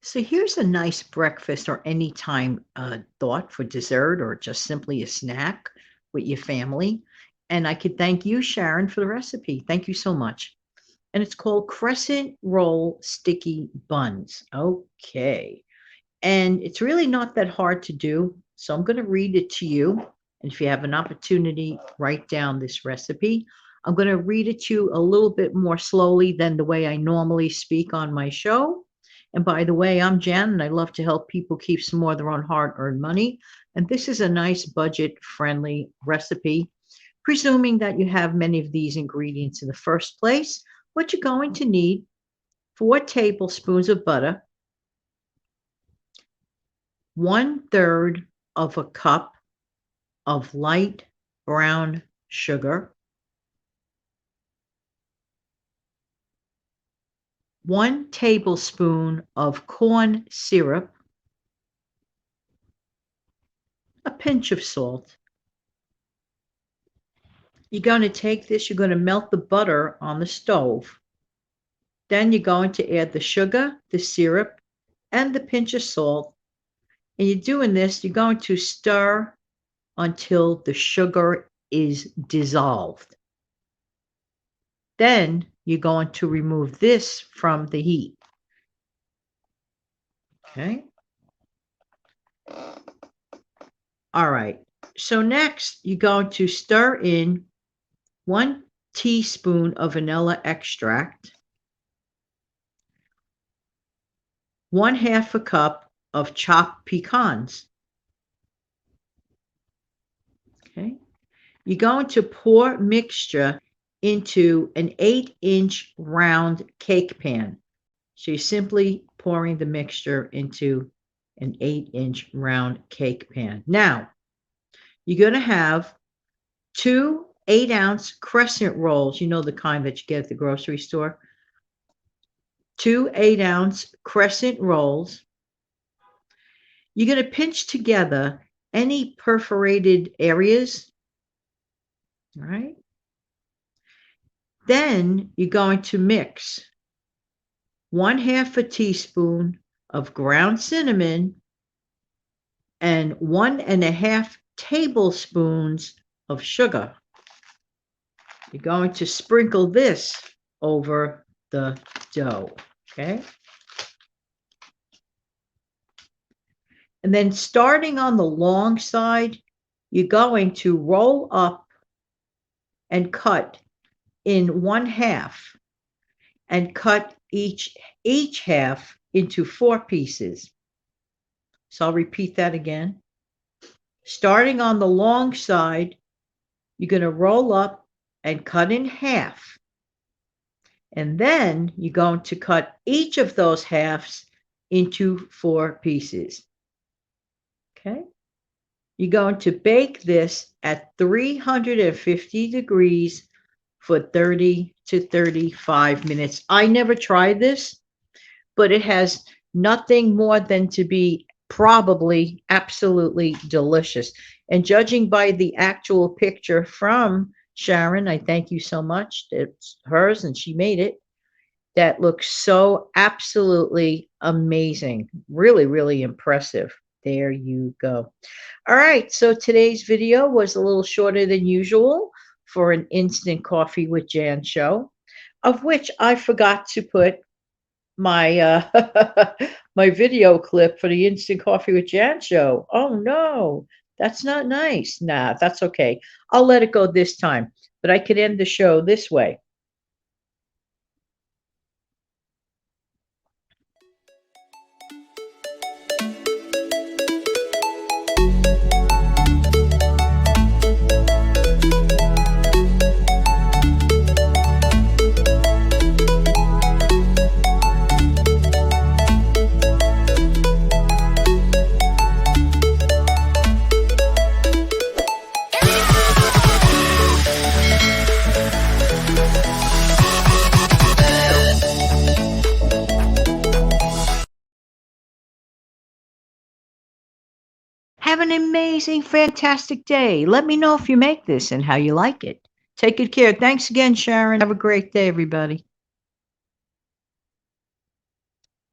So here's a nice breakfast or anytime thought for dessert or just simply a snack with your family. And I could thank you, Sharon, for the recipe. Thank you so much. And it's called Crescent Roll Sticky Buns. Okay. And it's really not that hard to do. So I'm going to read it to you. And if you have an opportunity, write down this recipe. I'm going to read it to you a little bit more slowly than the way I normally speak on my show. And by the way, I'm Jan, and I love to help people keep some more of their own hard earned money. And this is a nice budget friendly recipe, presuming that you have many of these ingredients in the first place. What you're going to need: 4 tablespoons of butter, 1/3 of a cup of light brown sugar, 1 tablespoon of corn syrup, a pinch of salt. You're going to take this, you're going to melt the butter on the stove. Then you're going to add the sugar, the syrup, and the pinch of salt. And you're doing this, you're going to stir until the sugar is dissolved. Then you're going to remove this from the heat. Okay. All right. So next, you're going to stir in 1 teaspoon of vanilla extract, 1/2 a cup of chopped pecans. Okay. You're going to pour mixture into an 8-inch round cake pan. So you're simply pouring the mixture into an 8-inch round cake pan. Now, you're going to have 2 8-ounce crescent rolls. You know, the kind that you get at the grocery store. 2 8-ounce crescent rolls. You're going to pinch together any perforated areas. All right. Then you're going to mix 1/2 a teaspoon of ground cinnamon and 1.5 tablespoons of sugar. You're going to sprinkle this over the dough, okay? And then starting on the long side, you're going to roll up and cut in 1/2 and cut each half into 4 pieces. So I'll repeat that again. Starting on the long side, you're going to roll up and cut in half. And then you're going to cut each of those halves into 4 pieces. Okay? You're going to bake this at 350 degrees for 30 to 35 minutes. I never tried this, but it has nothing more than to be probably absolutely delicious. And judging by the actual picture from Sharon, I thank you so much. It's hers and she made it. That looks so absolutely amazing. Really, really impressive. There you go. All right, so today's video was a little shorter than usual for an instant coffee with Jan show, of which I forgot to put my my video clip for the instant coffee with Jan show. Oh no, that's not nice. Nah, that's okay. I'll let it go this time, but I could end the show this way. Have an amazing, fantastic day. Let me know if you make this and how you like it. Take good care. Thanks again, Sharon. Have a great day, everybody.